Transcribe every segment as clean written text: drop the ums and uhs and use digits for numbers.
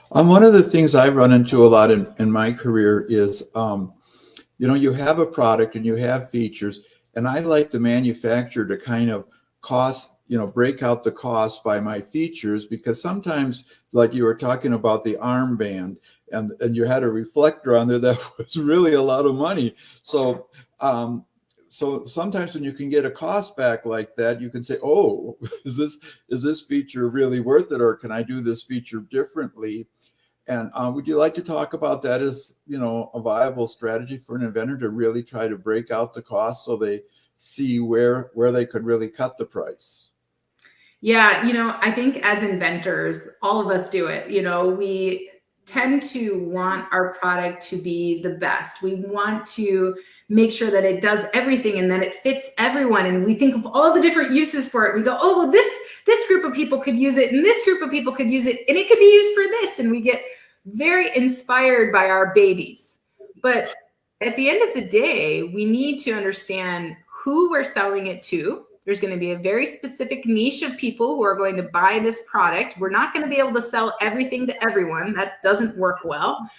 One of the things I've run into a lot in my career is, you have a product and you have features, and I like the manufacturer to kind of break out the cost by my features, because sometimes, like you were talking about the armband, and you had a reflector on there that was really a lot of money. Um, so sometimes when you can get a cost back like that, you can say, oh, is this feature really worth it, or can I do this feature differently? And would you like to talk about that as, a viable strategy for an inventor to really try to break out the cost so they see where they could really cut the price? Yeah, I think as inventors, all of us do it. We tend to want our product to be the best. We want to make sure that it does everything and that it fits everyone. And we think of all the different uses for it. We go, oh, well, this group of people could use it, and this group of people could use it, and it could be used for this. And we get very inspired by our babies. But at the end of the day, we need to understand who we're selling it to. There's going to be a very specific niche of people who are going to buy this product. We're not going to be able to sell everything to everyone. That doesn't work well.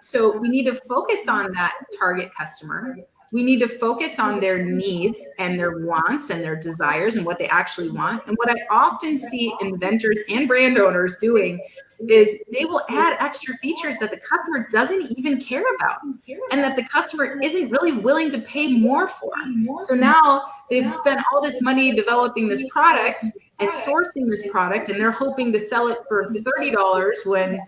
So we need to focus on that target customer. We need to focus on their needs and their wants and their desires and what they actually want. And what I often see inventors and brand owners doing is they will add extra features that the customer doesn't even care about and that the customer isn't really willing to pay more for. So now they've spent all this money developing this product and sourcing this product, and they're hoping to sell it for $30 when,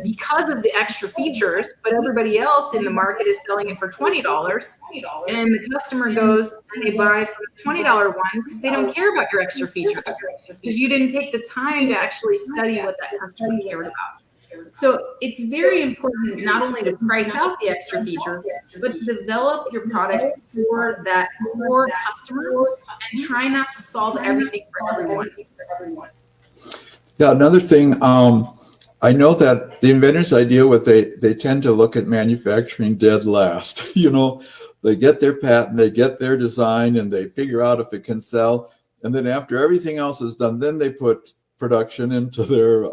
because of the extra features, but everybody else in the market is selling it for $20. And the customer goes and they buy for the $20 one because they don't care about your extra features, because you didn't take the time to actually study what that customer cared about. So it's very important not only to price out the extra feature, but to develop your product for that core customer and try not to solve everything for everyone. Yeah, another thing, I know that the inventor's idea, what they tend to look at manufacturing dead last. They get their patent, they get their design, and they figure out if it can sell. And then after everything else is done, then they put production into their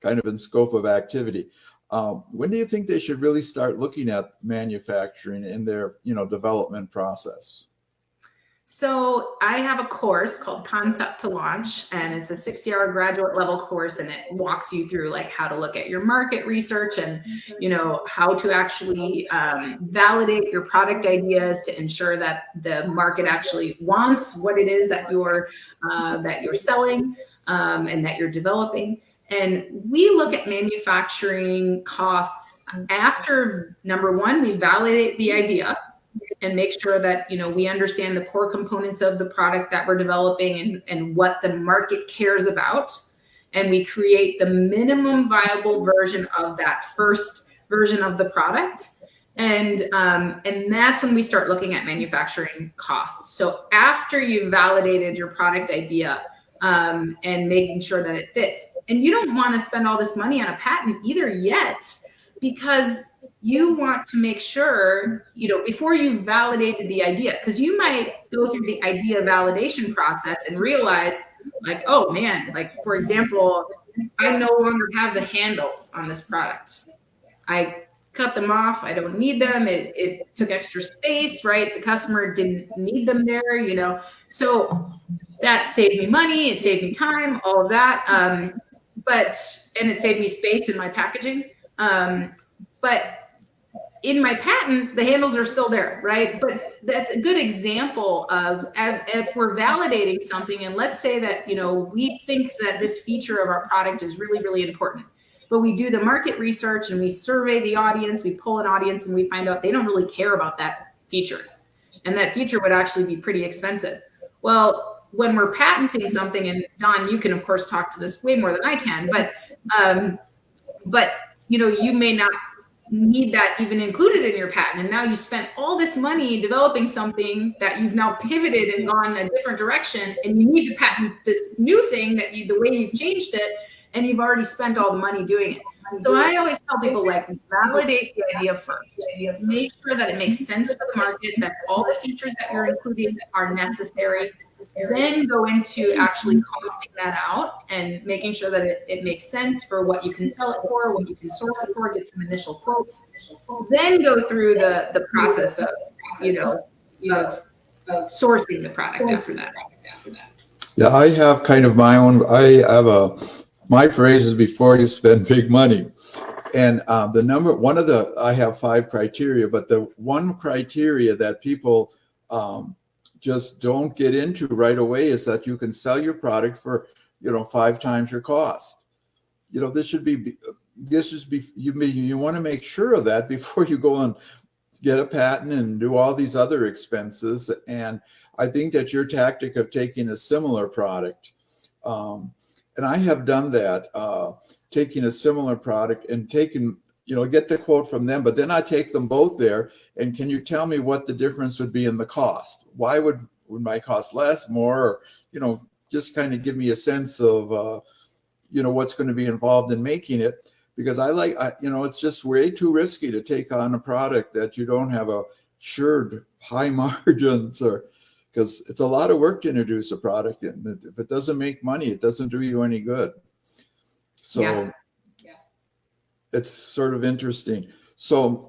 kind of in scope of activity. When do you think they should really start looking at manufacturing in their, development process? So I have a course called Concept to Launch, and it's a 60-hour graduate level course, and it walks you through like how to look at your market research and how to actually validate your product ideas to ensure that the market actually wants what it is that you're selling and that you're developing. And we look at manufacturing costs after, number one, we validate the idea and make sure that we understand the core components of the product that we're developing and what the market cares about. And we create the minimum viable version of that first version of the product. And that's when we start looking at manufacturing costs. So after you've validated your product idea, and making sure that it fits. And you don't want to spend all this money on a patent either yet, because you want to make sure, before you validated the idea, because you might go through the idea validation process and realize like, oh man, like for example, I no longer have the handles on this product. I cut them off. I don't need them. It took extra space, right? The customer didn't need them there, so that saved me money. It saved me time, all of that. And it saved me space in my packaging. But in my patent, the handles are still there, right? But that's a good example of if we're validating something, and let's say that, we think that this feature of our product is really, really important, but we do the market research and we survey the audience, we pull an audience, and we find out they don't really care about that feature. And that feature would actually be pretty expensive. Well, when we're patenting something, and Don, you can of course talk to this way more than I can, but you may not need that even included in your patent. And now you spent all this money developing something that you've now pivoted and gone a different direction, and you need to patent this new thing that the way you've changed it, and you've already spent all the money doing it. So I always tell people, like, validate the idea first. Make sure that it makes sense for the market, that all the features that you're including are necessary. then go into actually costing that out and making sure that it makes sense for what you can sell it for, what you can source it for, get some initial quotes, then go through the process of, of sourcing the product after that. Yeah, I have kind of my own, my phrase is before you spend big money. And I have 5 criteria, but the one criteria that people just don't get into right away is that you can sell your product for, 5 times your cost. You want to make sure of that before you go and get a patent and do all these other expenses. And I think that your tactic of taking a similar product, and I have done that, taking a similar product and get the quote from them, but then I take them both there. And can you tell me what the difference would be in the cost? Why would my cost less, more, or, just kind of give me a sense of, what's going to be involved in making it. Because it's just way too risky to take on a product that you don't have assured high margins, or because it's a lot of work to introduce a product. And if it doesn't make money, it doesn't do you any good. So yeah. It's sort of interesting. So,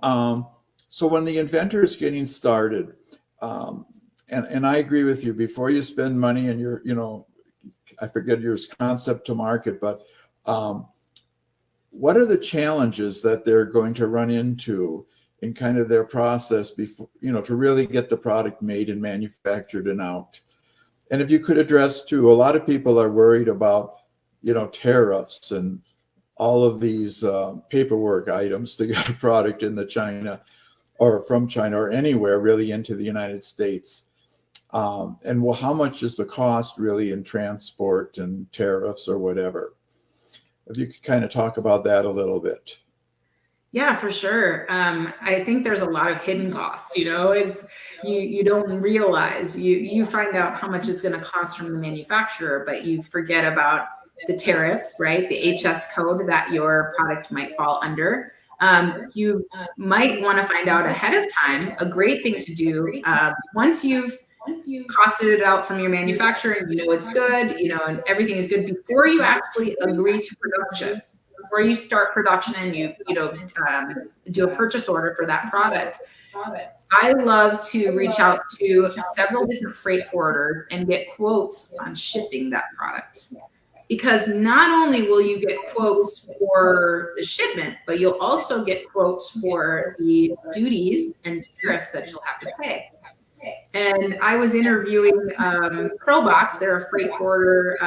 so when the inventor is getting started, and I agree with you, before you spend money and I forget your concept to market, but what are the challenges that they're going to run into in kind of their process before, to really get the product made and manufactured and out? And if you could address too, a lot of people are worried about, tariffs and all of these paperwork items to get a product into China or from China or anywhere really into the United States. And well, how much is the cost really in transport and tariffs or whatever? If you could kind of talk about that a little bit. Yeah, for sure. I think there's a lot of hidden costs, it's you don't realize, you find out how much it's going to cost from the manufacturer, but you forget about the tariffs, right? The HS code that your product might fall under. You might want to find out ahead of time. A great thing to do, once you've costed it out from your manufacturer and it's good, and everything is good, before you actually agree to production, before you start production and you do a purchase order for that product, I love to reach out to several different freight forwarders and get quotes on shipping that product. Because not only will you get quotes for the shipment, but you'll also get quotes for the duties and tariffs that you'll have to pay. And I was interviewing Pearlbox. They're a freight forwarder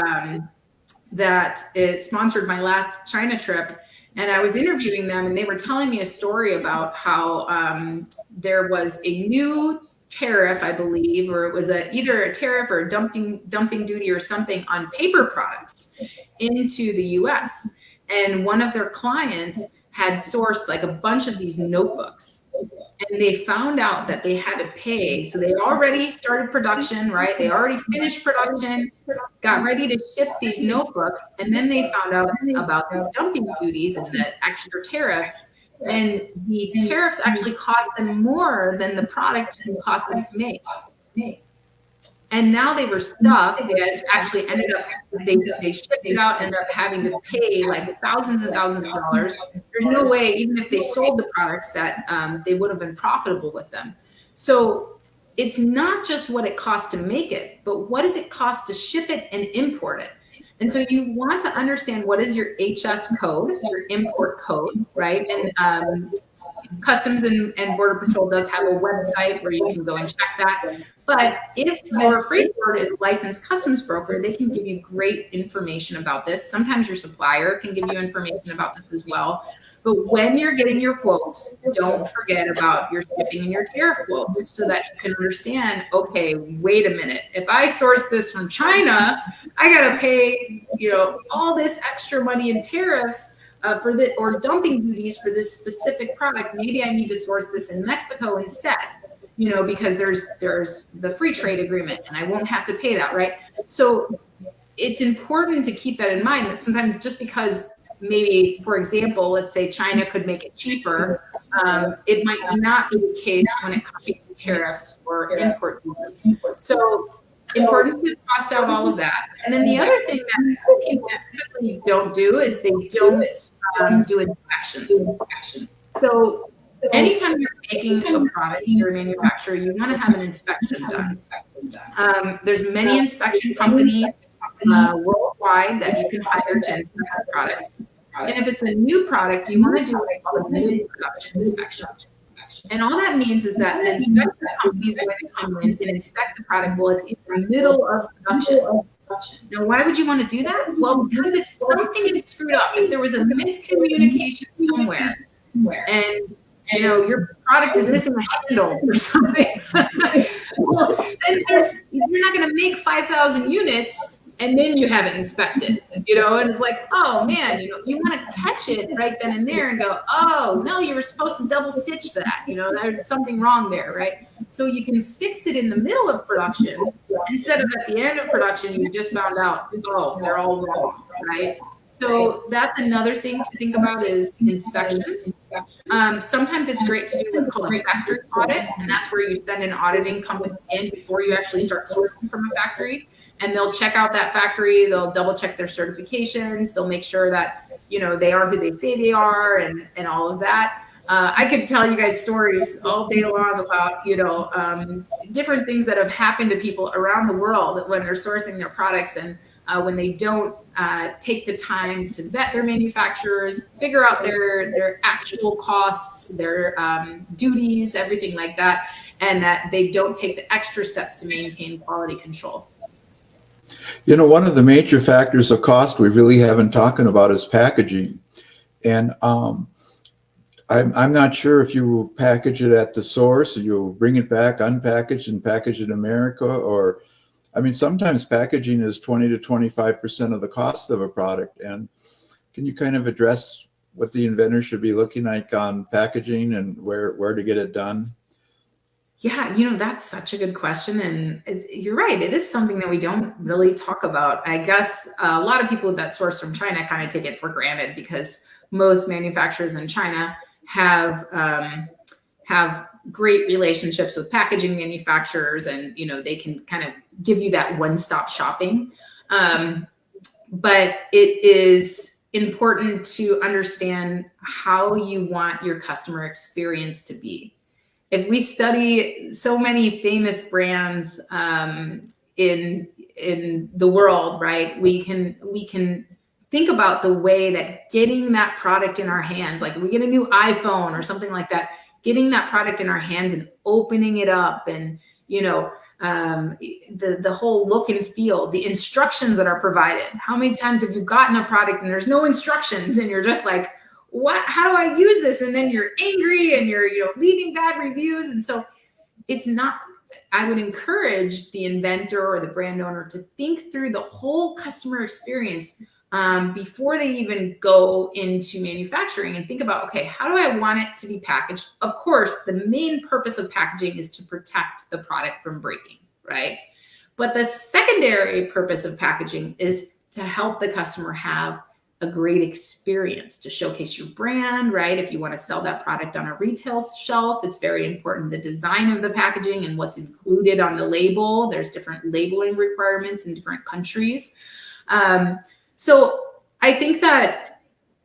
that sponsored my last China trip. And I was interviewing them, and they were telling me a story about how there was a new tariff, I believe, or it was either a tariff or a dumping duty or something on paper products into the US. And one of their clients had sourced like a bunch of these notebooks, and they found out that they had to pay. So they already started production, right? They already finished production, got ready to ship these notebooks. And then they found out about the dumping duties and the extra tariffs. And the tariffs actually cost them more than the product cost them to make. And now they were stuck. They had actually ended up, they shipped it out, ended up having to pay like thousands and thousands of dollars. There's no way, even if they sold the products, that they would have been profitable with them. So it's not just what it costs to make it, but what does it cost to ship it and import it? And so you want to understand what is your HS code, your import code, right? And Customs and Border Patrol does have a website where you can go and check that. But if your freight forwarder is a licensed customs broker, they can give you great information about this. Sometimes your supplier can give you information about this as well. But when you're getting your quotes, don't forget about your shipping and your tariff quotes so that you can understand, okay, wait a minute. If I source this from China, I got to pay, all this extra money in tariffs or dumping duties for this specific product. Maybe I need to source this in Mexico instead, because there's the free trade agreement and I won't have to pay that, right? So it's important to keep that in mind, that sometimes just because maybe, for example, let's say China could make it cheaper, it might not be the case when it comes to tariffs or import duties. So important to cost out all of that. And then the other thing that people typically don't do is they don't do inspections. So anytime you're making a product, you're a manufacturer, you want to have an inspection done. There's many inspection companies worldwide that you can hire to inspect products. And if it's a new product, you want to do what I call a mid-production inspection. And all that means is that the inspection companies are going to come in and inspect the product while it's in the middle of production. Now, why would you want to do that? Well, because if something is screwed up, if there was a miscommunication somewhere, and your product is missing a handle or something, well, then you're not going to make 5,000 units and then you have it inspected, and it's like, oh man, you want to catch it right then and there and go, oh no, you were supposed to double stitch that, there's something wrong there, right? So you can fix it in the middle of production instead of at the end of production, you just found out, oh, they're all wrong, right? So that's another thing to think about is inspections. Sometimes it's great to do what's called a factory audit, and that's where you send an auditing company in before you actually start sourcing from a factory. And they'll check out that factory, they'll double check their certifications, they'll make sure that, they are who they say they are and all of that. I could tell you guys stories all day long about, different things that have happened to people around the world when they're sourcing their products and when they don't take the time to vet their manufacturers, figure out their actual costs, their duties, everything like that, and that they don't take the extra steps to maintain quality control. One of the major factors of cost we really haven't talking about is packaging. And I'm not sure if you package it at the source or you bring it back unpackaged and package it in America, or, sometimes packaging is 20 to 25% of the cost of a product. And can you kind of address what the inventor should be looking like on packaging and where to get it done? Yeah, that's such a good question. And you're right. It is something that we don't really talk about. I guess a lot of people that source from China kind of take it for granted because most manufacturers in China have great relationships with packaging manufacturers, and, they can kind of give you that one-stop shopping. But it is important to understand how you want your customer experience to be. If we study so many famous brands in the world, right, we can think about the way that getting that product in our hands, like if we get a new iPhone or something like that, getting that product in our hands and opening it up and, the whole look and feel, the instructions that are provided. How many times have you gotten a product and there's no instructions and you're just like, what, how do I use this? And then you're angry and you're, leaving bad reviews. And so it's not, I would encourage the inventor or the brand owner to think through the whole customer experience before they even go into manufacturing and think about, okay, how do I want it to be packaged? Of course, the main purpose of packaging is to protect the product from breaking, right? But the secondary purpose of packaging is to help the customer have a great experience, to showcase your brand, right? If you want to sell that product on a retail shelf, it's very important, the design of the packaging and what's included on the label. There's different labeling requirements in different countries. So I think that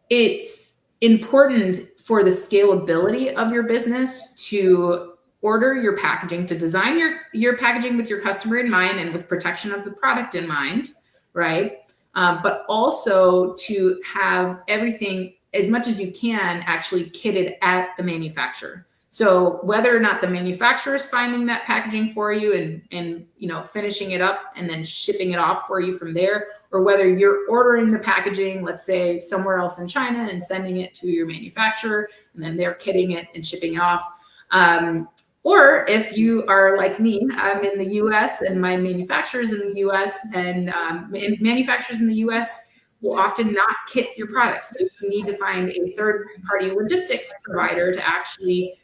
it's important for the scalability of your business to order your packaging, to design your packaging with your customer in mind and with protection of the product in mind, right? But also to have everything, as much as you can, actually kitted at the manufacturer. So whether or not the manufacturer is finding that packaging for you and finishing it up and then shipping it off for you from there, or whether you're ordering the packaging, let's say somewhere else in China, and sending it to your manufacturer, and then they're kitting it and shipping it off. Or if you are like me, I'm in the US and my manufacturers in the US, and manufacturers in the US will often not kit your products. So you need to find a third-party logistics provider to actually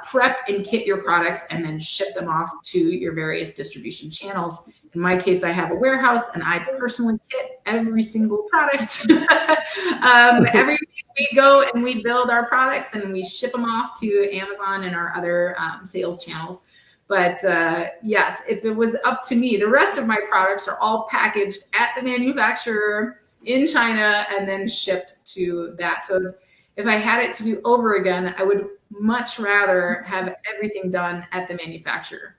prep and kit your products and then ship them off to your various distribution channels. In my case, I have a warehouse and I personally kit every single product. Every week we go and we build our products and we ship them off to Amazon and our other sales channels. But yes, if it was up to me, the rest of my products are all packaged at the manufacturer in China and then shipped to that. So if I had it to do over again, I would much rather have everything done at the manufacturer.